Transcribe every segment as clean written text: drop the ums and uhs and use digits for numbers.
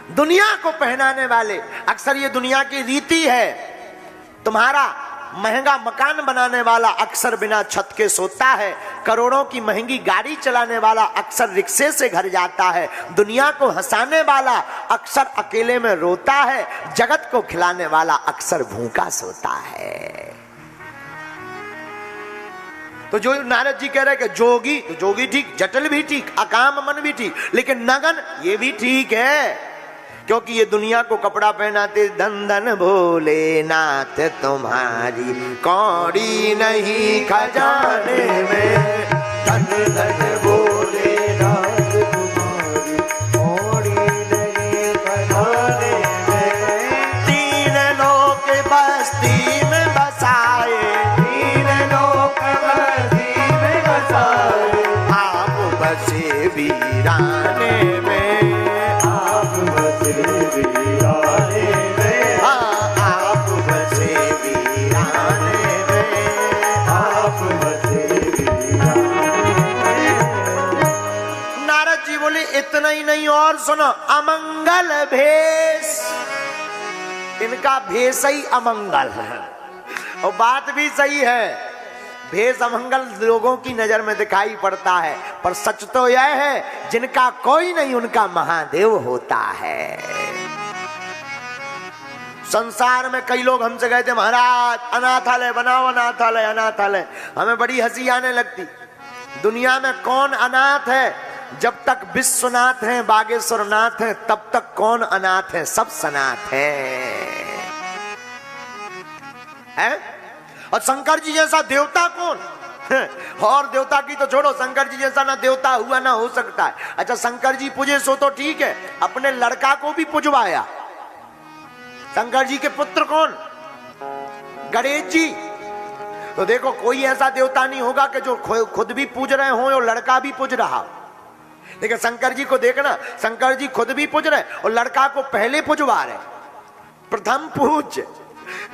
दुनिया को पहनाने वाले। अक्सर ये दुनिया की रीति है, तुम्हारा महंगा मकान बनाने वाला अक्सर बिना छत के सोता है, करोड़ों की महंगी गाड़ी चलाने वाला अक्सर रिक्शे से घर जाता है, दुनिया को हंसाने वाला अक्सर अकेले में रोता है, जगत को खिलाने वाला अक्सर भूखा सोता है। तो जो नारद जी कह रहे कि जोगी, तो जोगी ठीक, जटिल भी ठीक, अकाम मन भी ठीक, लेकिन नगन ये भी ठीक है, क्योंकि ये दुनिया को कपड़ा पहनाते धन धन भोलेनाथ तुम्हारी कौड़ी नहीं खजाने में, धन धन भोलेनाथ तुम्हारी कौड़ी नहीं खजाने में। तीन लोक बस्ती में बसाए, तीन लोक बस्ती में बसाए, आप बसे वीराने में, इतना ही नहीं और सुनो, अमंगल भेष, इनका भेष ही अमंगल है। और बात भी सही है, भेष अमंगल लोगों की नजर में दिखाई पड़ता है, पर सच तो यह है जिनका कोई नहीं उनका महादेव होता है। संसार में कई लोग हमसे कहते महाराज अनाथालय बनाओ, अनाथालय अनाथालय। हमें बड़ी हंसी आने लगती, दुनिया में कौन अनाथ है? जब तक विश्वनाथ हैं, बागेश्वर नाथ हैं, तब तक कौन अनाथ है? सब सनाथ है? और शंकर जी जैसा देवता कौन? और देवता की तो छोड़ो, शंकर जी जैसा ना देवता हुआ ना हो सकता है। अच्छा शंकर जी पूजे सो तो ठीक है, अपने लड़का को भी पुजवाया। शंकर जी के पुत्र कौन? गणेश जी। तो देखो कोई ऐसा देवता नहीं होगा कि जो खुद भी पूज रहे हो और लड़का भी पूज रहा। लेकिन शंकर जी को देखना, शंकर जी खुद भी पूज रहे और लड़का को पहले पुजवा रहे, प्रथम पूज्य।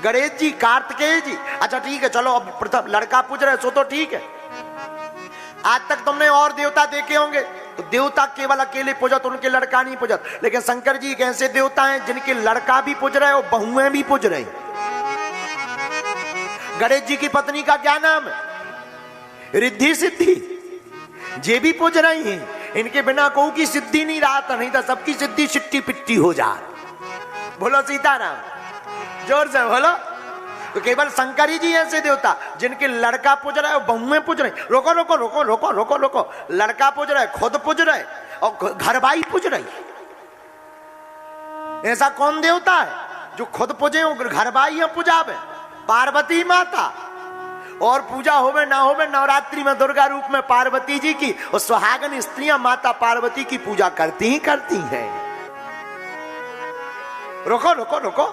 गणेश जी, कार्तिकेय जी, अच्छा ठीक है चलो अब प्रथम लड़का पूज रहे सो तो ठीक है। आज तक तुमने और देवता देखे होंगे तो देवता केवल अकेले पूजत, उनके लड़का नहीं पूजत। लेकिन शंकर जी एक ऐसे देवता हैं जिनके लड़का भी पूज रहे और बहुएं भी पूज रहे। गणेश जी की पत्नी का क्या नाम है? रिद्धि सिद्धि, ये भी पूज रही हैं। इनके बिना कोई की सिद्धि नहीं रहा था, नहीं था सबकी सिद्धि सिट्टी पिट्टी हो जा। बोलो सीताराम, जोर से बोलो। तो केवल शंकर जी ऐसे देवता जिनके लड़का पूज रहा है और बहुएं पूज रहे। रोको रोको रोको रोको रोको रोको, लड़का पूज रहा है, खुद पूज रहे और घरवाई पूज रही। ऐसा कौन देवता है जो खुद पूजे और घरवाई पूजावे? पार्वती माता। और पूजा होवे ना होवे, नवरात्रि में दुर्गा रूप में पार्वती जी की और सुहागन स्त्रियां माता पार्वती की पूजा करती ही करती हैं। रोको रोको रोको,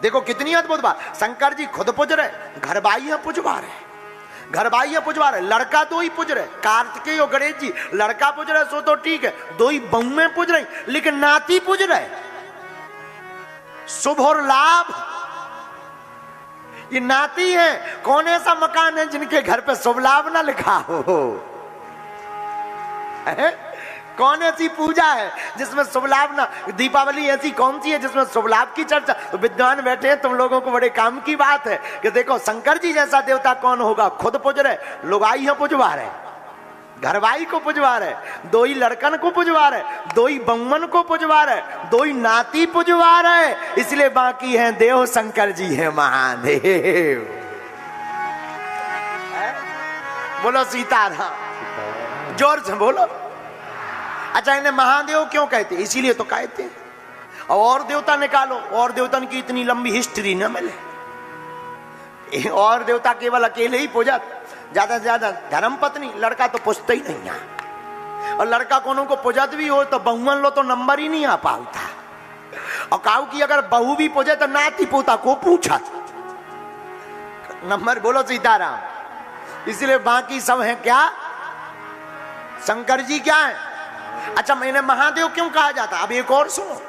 देखो कितनी अद्भुत बात। शंकर जी खुद पूज रहे, घरवाइयां पुजवा रहे, घरवाइयां पुजवा रहे, लड़का दो ही पूज रहे। कार्तिकेय और गणेश जी लड़का पूज रहे सो तो ठीक है, दो ही बहुएं पूज रही, लेकिन नाती पूज रहे। शुभ और लाभ, ये नाती है। कौन ऐसा मकान है जिनके घर पे शुभ लाभ ना लिखा हो? कौन ऐसी पूजा है जिसमें शुभ लाभ ना? दीपावली ऐसी कौन सी है जिसमें शुभ लाभ की चर्चा? तो विद्वान बैठे हैं, तुम लोगों को बड़े काम की बात है कि देखो शंकर जी जैसा देवता कौन होगा? खुद पूज रहे, लुगाई पुजवा रहे, घरवाई को पुजवा रहे, दो ही लड़कन को पुजवा रहे, दो ही बम्मन को पुजवा रहे, दो ही नाती पुजवा रहे। इसलिए बाकी हैं देव, शंकर जी है महादेव। बोलो सीताराम, जोर से बोलो। अच्छा इन्हें महादेव क्यों कहते? इसीलिए तो कहते हैं। और देवता निकालो, और देवता की इतनी लंबी हिस्ट्री न मिले। और देवता केवल अकेले ही पूजा, ज्यादा से ज्यादा धर्म पत्नी, लड़का तो पूछते ही नहीं है। और लड़का कोनो को पूजत भी हो तो बहुवन लो तो नंबर ही नहीं आ पाता। और काऊ की अगर बहू भी पूजे तो नाती पोता को पूछा नंबर। बोलो सीताराम। इसलिए बाकी सब है क्या? शंकर जी क्या है? अच्छा इन्हें महादेव क्यों कहा जाता? अब एक और सुनो,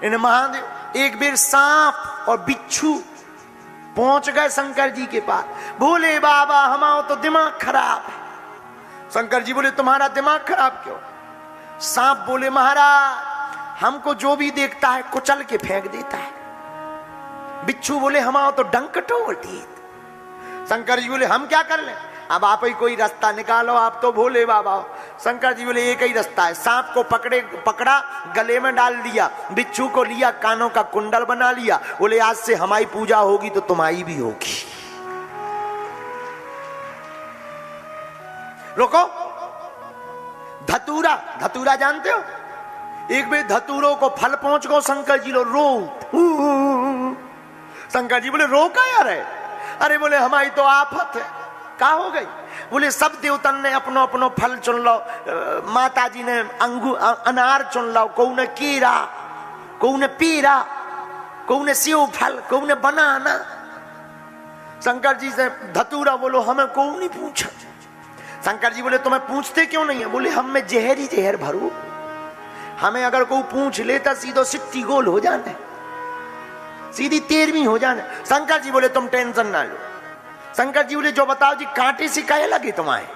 इन्हें महादेव। एक बार सांप और बिच्छू पहुंच गए शंकर जी के पास। बोले बाबा हमारा तो दिमाग खराब है। शंकर जी बोले तुम्हारा दिमाग खराब क्यों? सांप बोले महाराज हमको जो भी देखता है कुचल के फेंक देता है। बिच्छू बोले हम आओ तो डंक टोटी। शंकर जी बोले हम क्या कर लें, अब आप ही कोई रास्ता निकालो, आप तो भोले बाबा हो। शंकर जी बोले एक ही रास्ता है, सांप को पकड़ा, गले में डाल दिया, बिच्छू को लिया, कानों का कुंडल बना लिया, बोले आज से हमारी पूजा होगी तो तुम्हारी भी होगी। रुको, धतूरा जानते हो? एक बार धतूरों को फल पहुंच गो, शंकर जी लो रो। शंकर जी बोले रो का यार है? अरे बोले हमारी तो आफत है। का हो गई? बोले सब देवतन ने अपनो अपनो फल चुन लो, माता जी ने अनार चुन लो, कोई ने कीरा, कोई ने पीरा, कोई ने सेव फल, कोई ने बनाना। शंकर जी से धतूरा बोलो हमें कोई नहीं पूछा। शंकर जी बोले तुम्हें पूछते क्यों नहीं है? बोले हम में जहर ही जहर भरू, हमें अगर कोई पूछ लेता सीधो सिट्टी गोल हो जाने, सीधी 13वीं हो जाने। शंकर जी बोले तुम टेंशन ना लो। शंकर जी बोले जो बताओ जी कांटे से काहे लगे तुम्हारे?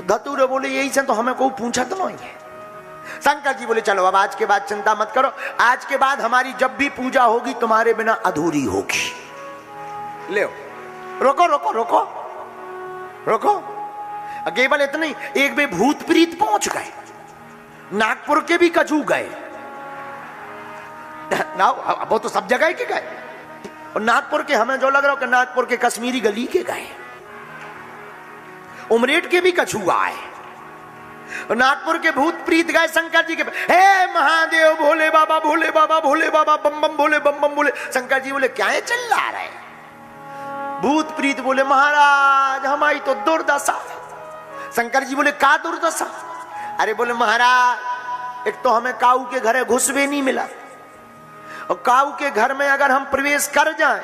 धतूरे बोले यही से तो हमें कोई पूछा तो नहीं है। शंकर जी बोले चलो अब आज के बाद चिंता मत करो, आज के बाद हमारी जब भी पूजा होगी तुम्हारे बिना अधूरी होगी। ले रोको रोको रोको रोको, केवल इतना ही, एक बे भूत प्रीत पहुंच गए, नागपुर के भी कछू गए ना, वो तो सब जगह के गए, और नागपुर के हमें जो लग रहा हो कि नागपुर के कश्मीरी गली के गए, उमरेठ के भी कछुआ आए, नागपुर के भूत प्रीत गए शंकर जी के, हे महादेव भोले बाबा भोले बाबा भोले बाबा बम बम भोले बम बम भोले। शंकर जी बोले क्या है चिल्ला रहे? भूत प्रीत बोले महाराज हमारी तो दुर्दशा। शंकर जी बोले का दुर्दशा? अरे बोले महाराज एक तो हमें काऊ के घरे घुसवे नहीं मिला, और काऊ के घर में अगर हम प्रवेश कर जाएं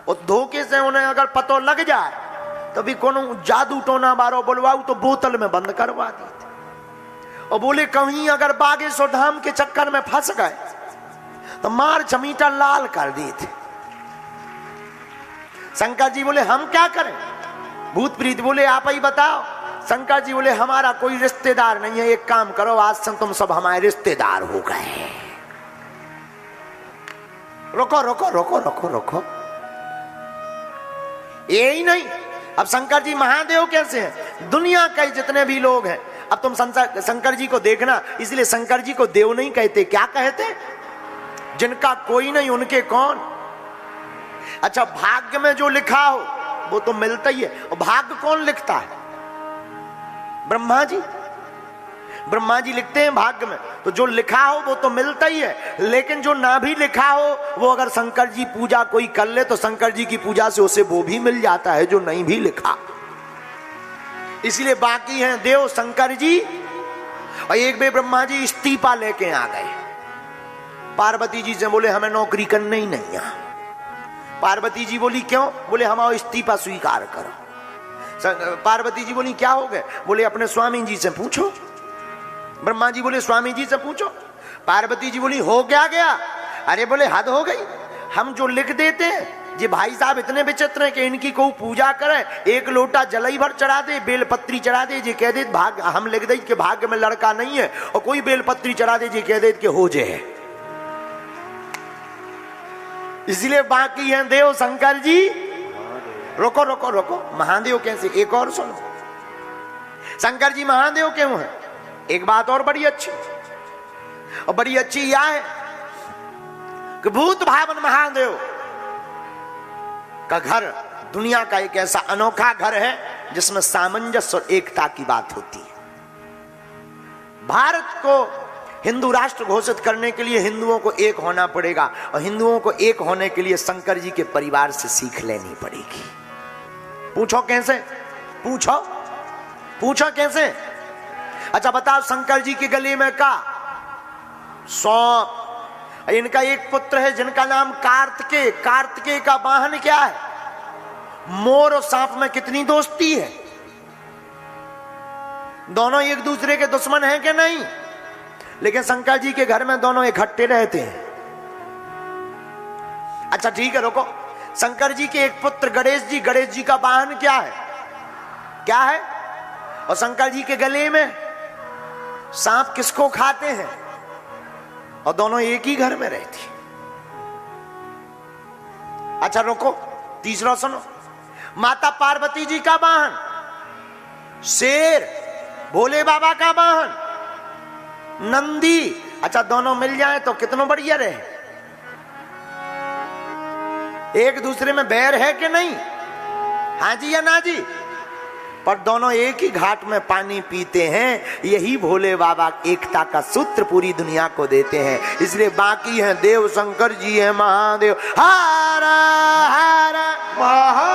और धोखे से उन्हें अगर पतो लग जाए तो भी कोनो जादू टोना बारो बुलवाऊ तो बोतल में बंद करवा देते, और बोले कहीं अगर बागेश्वर धाम के चक्कर में फंस गए तो मार चमीटा लाल कर देते। शंकर जी बोले हम क्या करें? भूत प्रीत बोले आप ही बताओ। शंकर जी बोले हमारा कोई रिश्तेदार नहीं है, एक काम करो आज से तुम सब हमारे रिश्तेदार हो गए। रोको रोको रोको रोको रोको, यही नहीं, अब शंकर जी महादेव कैसे हैं? दुनिया के जितने भी लोग हैं, अब तुम शंकर जी को देखना, इसलिए शंकर जी को देव नहीं कहते, क्या कहते? जिनका कोई नहीं उनके कौन। अच्छा भाग्य में जो लिखा हो वो तो मिलता ही है, और भाग्य कौन लिखता है? ब्रह्मा जी। ब्रह्मा जी लिखते हैं भाग्य में, तो जो लिखा हो वो तो मिलता ही है, लेकिन जो ना भी लिखा हो वो अगर शंकर जी पूजा कोई कर ले तो शंकर जी की पूजा से उसे वो भी मिल जाता है जो नहीं भी लिखा। इसलिए बाकी हैं देव शंकर जी, और एक बार ब्रह्मा जी इस्तीफा लेके आ गए पार्वती जी से, बोले हमें नौकरी करना ही नहीं है। पार्वती जी बोली क्यों? बोले हमारा इस्तीफा स्वीकार करो। पार्वती जी बोली क्या हो गए? बोले अपने स्वामी जी से पूछो। ब्रह्मा जी बोले स्वामी जी से पूछो। पार्वती जी बोली हो क्या गया? अरे बोले हद हो गई, हम जो लिख देते हैं ये भाई साहब इतने विचित्र हैं कि इनकी कोई पूजा करे, एक लोटा जलई भर चढ़ा दे, बेलपत्री चढ़ा दे, ये कह दे भाग्य, हम लिख दे कि भाग्य में लड़का नहीं है, और कोई बेलपत्री चढ़ा दे, ये कह दे कि हो जाए। इसलिए बाकी हैं देव शंकर जी। रोको रोको रोको, महादेव कैसे? एक और सुनो, शंकर जी महादेव क्यों है? एक बात और बड़ी अच्छी, और बड़ी अच्छी यह है कि भूत भावन महादेव का घर दुनिया का एक ऐसा अनोखा घर है जिसमें सामंजस्य और एकता की बात होती है। भारत को हिंदू राष्ट्र घोषित करने के लिए हिंदुओं को एक होना पड़ेगा, और हिंदुओं को एक होने के लिए शंकर जी के परिवार से सीख लेनी पड़ेगी। पूछो कैसे? पूछो पूछो कैसे? अच्छा बताओ, शंकर जी के गले में का सौंप, इनका एक पुत्र है जिनका नाम कार्तिकेय। कार्तिकेय का वाहन क्या है? मोर और सांप में कितनी दोस्ती है? दोनों एक दूसरे के दुश्मन हैं कि नहीं? लेकिन शंकर जी के घर में दोनों इकट्ठे रहते हैं। अच्छा ठीक है रुको, शंकर जी के एक पुत्र गणेश जी, गणेश जी का वाहन क्या है? क्या है? और शंकर जी के गले में सांप किसको खाते हैं? और दोनों एक ही घर में रहती। अच्छा रुको, तीसरा सुनो। माता पार्वती जी का वाहन शेर, भोले बाबा का वाहन नंदी। अच्छा दोनों मिल जाए तो कितना बढ़िया रहे। एक दूसरे में बैर है कि नहीं? हाँ जी या ना जी? पर दोनों एक ही घाट में पानी पीते हैं। यही भोले बाबा एकता का सूत्र पूरी दुनिया को देते हैं। इसलिए बाकी हैं देव शंकर जी है महादेव। हर हर महा